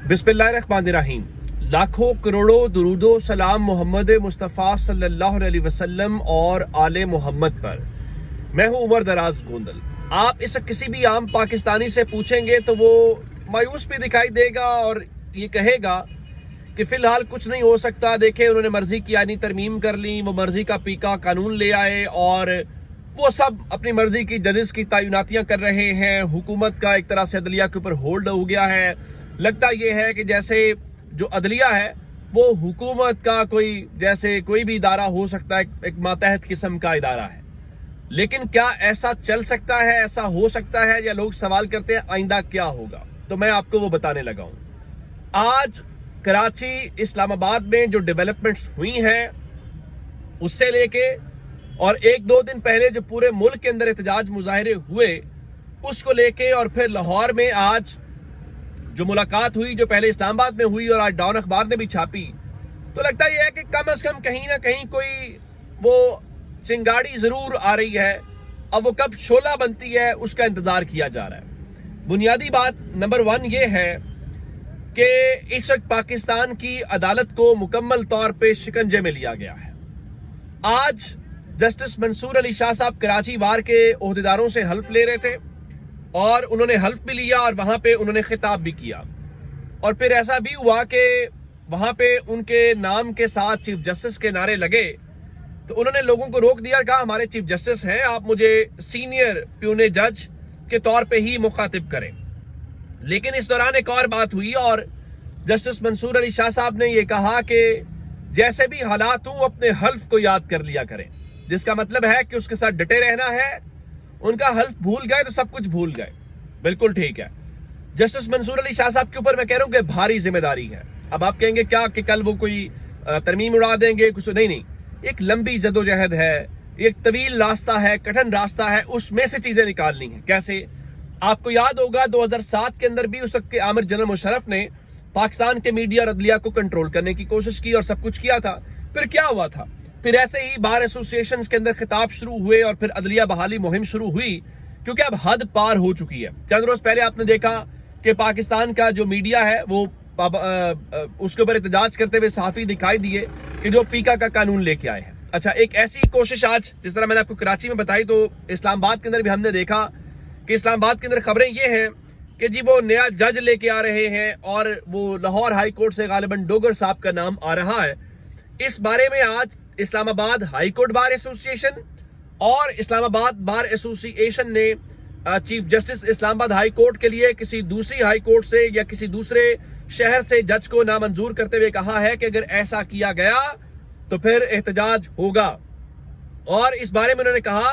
बिस्मिल्लाहिर्रहमानिर्रहीम। लाखों करोड़ों दुरूदो सलाम मोहम्मद मुस्तफ़ा सल्लल्लाहु अलैहि वसल्लम और आले मोहम्मद पर। मैं हूं उमर दराज गोंदल। आप इस किसी भी आम पाकिस्तानी से पूछेंगे तो वो मायूस भी दिखाई देगा और ये कहेगा कि फिलहाल कुछ नहीं हो सकता। देखे उन्होंने मर्जी की आईनी तरमीम कर ली, वो मर्जी का पीका कानून ले आए और वो सब अपनी मर्जी की जजेस की तैनातियां कर रहे हैं। हुकूमत का एक तरह से अदलिया के ऊपर होल्ड हो गया है। लगता ये है कि जैसे जो अदलिया है वो हुकूमत का जैसे कोई भी इदारा हो सकता है, एक मातहत किस्म का इदारा है। लेकिन क्या ऐसा चल सकता है, ऐसा हो सकता है? या लोग सवाल करते हैं आइंदा क्या होगा, तो मैं आपको वो बताने लगा हूं। आज कराची, इस्लामाबाद में जो डेवलपमेंट्स हुई हैं उससे लेके और एक दो दिन पहले जो पूरे मुल्क के अंदर एहतजाज मुजाहिरे हुए उसको लेके और फिर लाहौर में आज जो मुलाकात हुई, जो पहले इस्लामाबाद में हुई और आज डॉन अखबार ने भी छापी, तो लगता यह है कि कम से कम कहीं ना कहीं कोई वो चिंगाड़ी जरूर आ रही है। अब वो कब शोला बनती है उसका इंतजार किया जा रहा है। बुनियादी बात नंबर 1 ये है कि इस वक्त पाकिस्तान की अदालत को मुकम्मल तौर पे शिकंजे में लिया गया है। आज जस्टिस मंसूर अली शाह साहब कराची बार के ओहदेदारों से हल्फ ले रहे थे और उन्होंने हल्फ भी लिया और वहां पे उन्होंने खिताब भी किया। और फिर ऐसा भी हुआ कि वहां पे उनके नाम के साथ चीफ जस्टिस के नारे लगे तो उन्होंने लोगों को रोक दिया, कहा हमारे चीफ जस्टिस हैं, आप मुझे सीनियर प्यूने जज के तौर पे ही मुखातिब करें। लेकिन इस दौरान एक और बात हुई और जस्टिस मंसूर अली शाह साहब ने यह कहा कि जैसे भी हालात हो अपने हल्फ को याद कर लिया करें, जिसका मतलब है कि उसके साथ डटे रहना है। उनका हल्फ भूल गए तो सब कुछ भूल गए। बिल्कुल ठीक है। जस्टिस मंसूर अली शाह साहब के ऊपर मैं कह रहा हूं कि भारी जिम्मेदारी है। अब आप कहेंगे क्या कि कल वो कोई तरमीम उड़ा देंगे, कुछ नहीं। एक लंबी जदोजहद है, एक तवील रास्ता है, कठिन रास्ता है, उसमें से चीजें निकालनी है। कैसे? आपको याद होगा 2007 के अंदर भी उस वक्त के आमिर जनरल मुशर्रफ ने पाकिस्तान के मीडिया और अदलिया को कंट्रोल करने की कोशिश की और सब कुछ किया था। फिर क्या हुआ था? फिर ऐसे ही बार एसोसिएशन के अंदर खिताब शुरू हुए और फिर अदलिया बहाली मुहिम शुरू हुई, क्योंकि अब हद पार हो चुकी है। चंद रोज पहले आपने देखा कि पाकिस्तान का जो मीडिया है वो उसके ऊपर एहतजाज करते हुए सहाफी दिखाई दिए कि जो पीका का कानून लेके आए हैं। अच्छा, एक ऐसी कोशिश आज जिस तरह मैंने आपको कराची में बताई, तो इस्लामाबाद के अंदर भी हमने देखा कि इस्लामाबाद के अंदर खबरें ये हैं कि जी वो नया जज लेके आ रहे हैं और वो लाहौर हाई कोर्ट से गालिबन डोगर साहब का नाम आ रहा है। इस बारे में आज Islamabad high court bar association और इस्लामाबाद बार एसोसिएशन ने chief justice Islamabad high court के लिए किसी दूसरी हाई कोर्ट से या किसी दूसरे शहर से जज को नामंजूर करते हुए कहा है कि अगर ऐसा किया गया तो फिर एहतजाज होगा। और इस बारे में उन्होंने कहा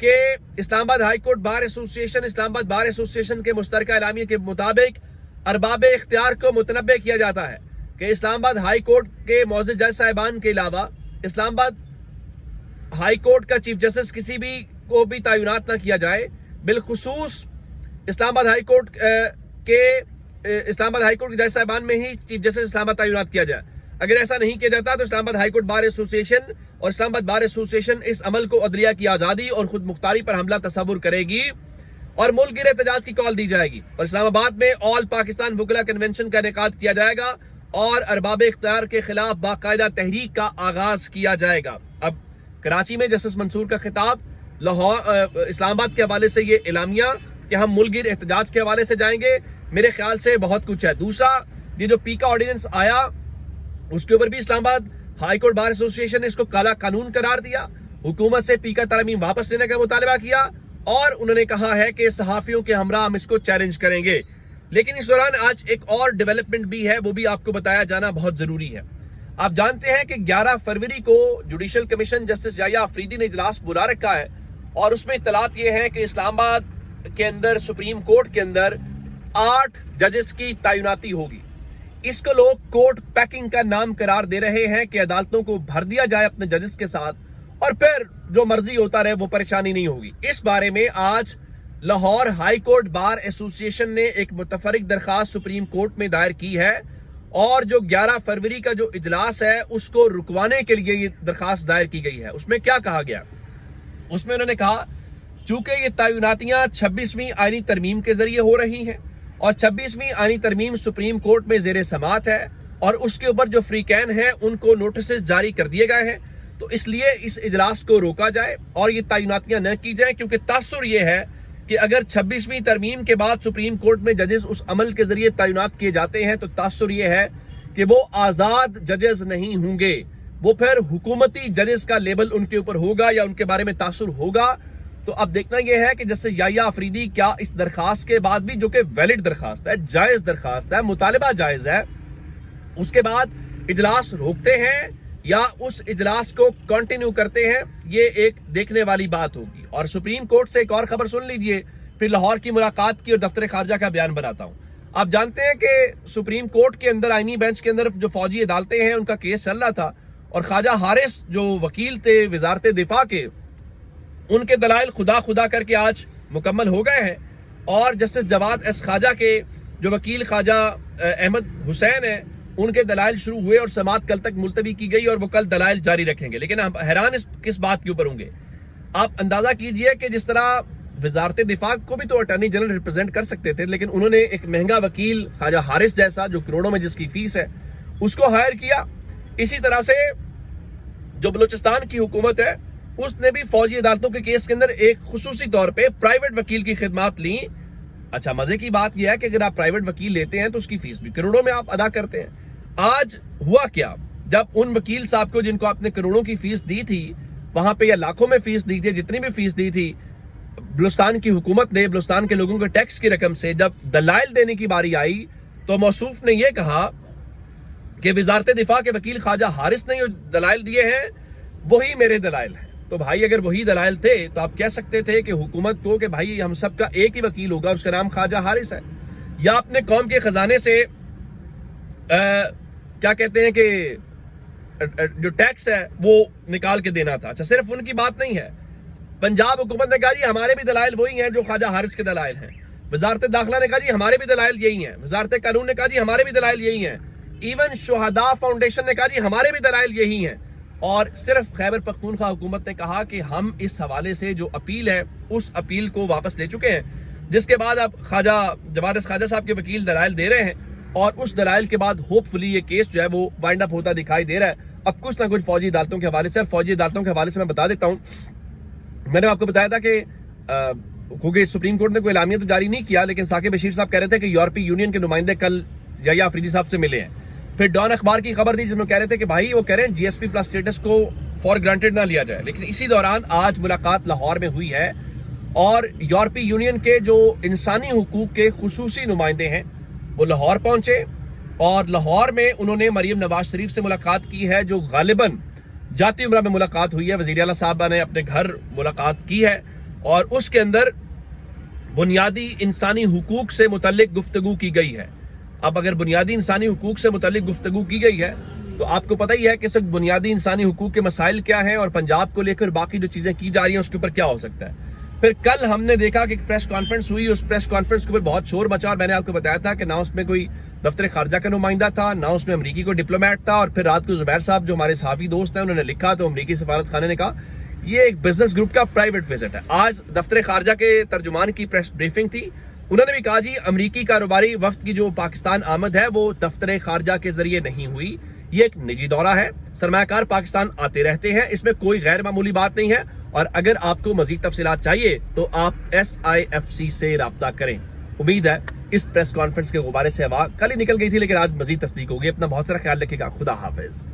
कि Islamabad high court bar association, Islamabad bar association के मुश्तरका एलामिया के मुताबिक अरबाब इख्तियार को मुतनब्बे किया जाता है कि इस्लामाबाद हाई कोर्ट के मौजूद जज साहिबान के अलावा इस्लामाबाद हाई कोर्ट का चीफ जस्टिस किसी भी को भी तैनात न किया जाए। बिलखुसूस इस्लामाबाद हाई कोर्ट के जज साहिबान में ही चीफ जस्टिस इस्लामाबाद तैनात किया जाए। अगर ऐसा नहीं किया जाता तो Islamabad high court bar association और इस्लामाबाद बार एसोसिएशन इस अमल को अदलिया की आजादी और खुद मुख्तारी पर हमला तस्वुर करेगी और मुल्क गिर एहतजाज की कॉल दी जाएगी और इस्लामाबाद में ऑल पाकिस्तान वुकला कन्वेंशन का इनेकाद किया जाएगा और अरबाब इख्तियार के खिलाफ बाकायदा तहरीक का आगाज किया जाएगा। अब कराची में जस्टिस मंसूर का खिताब, लाहौर इस्लामाबाद के हवाले से ये एलामिया कि हम मुल्क एहतजाज के हवाले से जाएंगे, मेरे ख्याल से बहुत कुछ है। दूसरा, ये जो पीका ऑर्डिनेंस आया उसके ऊपर भी Islamabad high court bar association ने इसको काला कानून करार दिया, हुकूमत से पीका तरमीम वापस लेने का मुतालबा किया और उन्होंने कहा है कि सहाफियों के हमरा हम इसको चैलेंज करेंगे। लेकिन इस दौरान आज एक और डेवलपमेंट भी है, वो भी आपको बताया जाना बहुत जरूरी है। आप जानते हैं कि 11 फरवरी को जुडिशल कमीशन जस्टिस याया अफरीदी ने इजलास बुला रखा है और उसमें इत्तलात ये है कि इस्लामाबाद के अंदर सुप्रीम कोर्ट के अंदर 8 जजेस की तैनाती होगी। इसको लोग कोर्ट पैकिंग का नाम करार दे रहे हैं कि अदालतों को भर दिया जाए अपने जजेस के साथ और फिर जो मर्जी होता रहे, वो परेशानी नहीं होगी। इस बारे में आज Lahore high court bar association ने एक मुतफरिक दरखास्त सुप्रीम कोर्ट में दायर की है और जो 11 फरवरी का जो इजलास है उसको रुकवाने के लिए ये दरखास्त दायर की गई है। उसमें क्या कहा गया? उसमें उन्होंने कहा चूंकि ये तैनातियां 26वीं आईनी तरमीम के जरिए हो रही हैं اور 26ویں آئینی ترمیم سپریم کورٹ میں زیر سماعت ہے اور اس کے اوپر جو فریقین ہیں ان کو نوٹسز جاری کر دیے گئے ہیں. تو اس لیے اس اجلاس کو روکا جائے اور یہ تعیناتیاں نہ کی جائیں، کیونکہ تاثر یہ ہے کہ اگر 26ویں ترمیم کے بعد سپریم کورٹ میں ججز اس عمل کے ذریعے تعینات کیے جاتے ہیں تو تاثر یہ ہے کہ وہ آزاد ججز نہیں ہوں گے، وہ پھر حکومتی ججز کا لیبل ان کے اوپر ہوگا یا ان کے بارے میں تاثر ہوگا. تو اب دیکھنا یہ ہے کہ جسٹس یحییٰ آفریدی کیا اس درخواست کے بعد بھی، جو کہ ویلڈ درخواست ہے، جائز درخواست ہے، مطالبہ جائز ہے، اس کے بعد اجلاس روکتے ہیں یا اس اجلاس کو کنٹینیو کرتے ہیں، یہ ایک دیکھنے والی بات ہوگی. اور سپریم کورٹ سے ایک اور خبر سن لیجئے، پھر لاہور کی ملاقات کی اور دفتر خارجہ کا بیان بناتا ہوں. آپ جانتے ہیں کہ سپریم کورٹ کے اندر آئینی بینچ کے اندر جو فوجی عدالتیں ہیں ان کا کیس چل رہا تھا اور خواجہ حارث جو وکیل تھے وزارت دفاع کے، ان کے دلائل خدا کر کے آج مکمل ہو گئے ہیں. اور جسٹس جواد ایس خواجہ کے جو وکیل خواجہ احمد حسین ہیں ان کے دلائل شروع ہوئے اور سماعت کل تک ملتوی کی گئی اور وہ کل دلائل جاری رکھیں گے. لیکن ہم حیران کس بات کے اوپر ہوں گے؟ آپ اندازہ کیجئے کہ جس طرح وزارت دفاع کو بھی تو اٹارنی جنرل ریپرزینٹ کر سکتے تھے، لیکن انہوں نے ایک مہنگا وکیل خواجہ حارث جیسا جو کروڑوں میں جس کی فیس ہے اس کو ہائر کیا. اسی طرح سے جو بلوچستان کی حکومت ہے اس نے بھی فوجی عدالتوں کے کیس کے اندر ایک خصوصی طور پہ پرائیویٹ وکیل کی خدمات لیں. اچھا، مزے کی بات یہ ہے کہ اگر آپ پرائیویٹ وکیل لیتے ہیں تو اس کی فیس بھی کروڑوں میں آپ ادا کرتے ہیں. آج ہوا کیا؟ جب ان وکیل صاحب کو جن کو آپ نے کروڑوں کی فیس دی تھی وہاں پہ یا لاکھوں میں فیس دی تھی، جتنی بھی فیس دی تھی، بلوچستان کی حکومت نے بلوچستان کے لوگوں کے ٹیکس کی رقم سے جب دلائل دینے کی باری آئی تو موصوف نے یہ کہا کہ وزارت دفاع کے وکیل خواجہ حارث نے جو دلائل دیے ہیں وہی میرے دلائل ہیں. تو بھائی اگر وہی دلائل تھے تو آپ کہہ سکتے تھے کہ حکومت کو کہ بھائی ہم سب کا ایک ہی وکیل ہوگا، اس کا نام خواجہ حارث ہے، یا اپنے قوم کے خزانے سے کیا کہتے ہیں کہ جو ٹیکس ہے وہ نکال کے دینا تھا. اچھا، صرف ان کی بات نہیں ہے، پنجاب حکومت نے کہا جی ہمارے بھی دلائل وہی ہیں جو خواجہ حارث کے دلائل ہیں، وزارت داخلہ نے کہا جی ہمارے بھی دلائل یہی ہیں، وزارت قانون نے کہا جی ہمارے بھی دلائل یہی ہیں، ایون شہداء فاؤنڈیشن نے کہا جی ہمارے بھی دلائل یہی ہیں. اور صرف خیبر پختونخوا حکومت نے کہا کہ ہم اس حوالے سے جو اپیل ہے اس اپیل کو واپس لے چکے ہیں، جس کے بعد اب خواجہ جواد خواجہ صاحب کے وکیل دلائل دے رہے ہیں اور اس دلائل کے بعد ہوپ فلی یہ کیس جو ہے وہ وائنڈ اپ ہوتا دکھائی دے رہا ہے. اب کچھ نہ کچھ فوجی عدالتوں کے حوالے سے، فوجی عدالتوں کے حوالے سے میں بتا دیتا ہوں. میں نے آپ کو بتایا تھا کہ کیونکہ سپریم کورٹ نے کوئی اعلامیہ تو جاری نہیں کیا، لیکن ثاقب بشیر صاحب کہہ رہے تھے کہ یورپی یونین کے نمائندے کل یحییٰ آفریدی صاحب سے ملے ہیں. پھر ڈان اخبار کی خبر تھی جس میں کہہ رہے تھے کہ بھائی وہ کہہ رہے ہیں جی ایس پی پلس اسٹیٹس کو فار گرانٹیڈ نہ لیا جائے. لیکن اسی دوران آج ملاقات لاہور میں ہوئی ہے اور یورپی یونین کے جو انسانی حقوق کے خصوصی نمائندے ہیں وہ لاہور پہنچے اور لاہور میں انہوں نے مریم نواز شریف سے ملاقات کی ہے، جو غالباً جاتی عمرہ میں ملاقات ہوئی ہے. وزیر اعلیٰ صاحبہ نے اپنے گھر ملاقات کی ہے اور اس کے اندر بنیادی انسانی حقوق سے متعلق گفتگو کی گئی ہے. اب اگر بنیادی انسانی حقوق سے متعلق گفتگو کی گئی ہے تو آپ کو پتہ ہی ہے کہ اس وقت بنیادی انسانی حقوق کے مسائل کیا ہیں اور پنجاب کو لے کر باقی جو چیزیں کی جا رہی ہیں اس کے اوپر کیا ہو سکتا ہے. پھر کل ہم نے دیکھا کہ ایک پریس کانفرنس ہوئی، اس پریس کانفرنس کے اوپر بہت شور مچا اور میں نے آپ کو بتایا تھا کہ نہ اس میں کوئی دفتر خارجہ کا نمائندہ تھا، نہ اس میں امریکی کوئی ڈپلومیٹ تھا. اور پھر رات کو زبیر صاحب جو ہمارے صحافی دوست ہیں انہوں نے لکھا تو امریکی سفارت خانے نے کہا یہ ایک بزنس گروپ کا پرائیویٹ وزٹ ہے. آج دفتر خارجہ کے ترجمان کی پریس بریفنگ تھی، انہوں نے بھی کہا جی امریکی کاروباری وفد کی جو پاکستان آمد ہے وہ دفتر خارجہ کے ذریعے نہیں ہوئی، یہ ایک نجی دورہ ہے، سرمایہ کار پاکستان آتے رہتے ہیں، اس میں کوئی غیر معمولی بات نہیں ہے. اور اگر آپ کو مزید تفصیلات چاہیے تو آپ SIFC سے رابطہ کریں. امید ہے اس پریس کانفرنس کے غبارے سے ہوا کل ہی نکل گئی تھی لیکن آج مزید تصدیق ہوگی. اپنا بہت سارا خیال رکھے گا. خدا حافظ.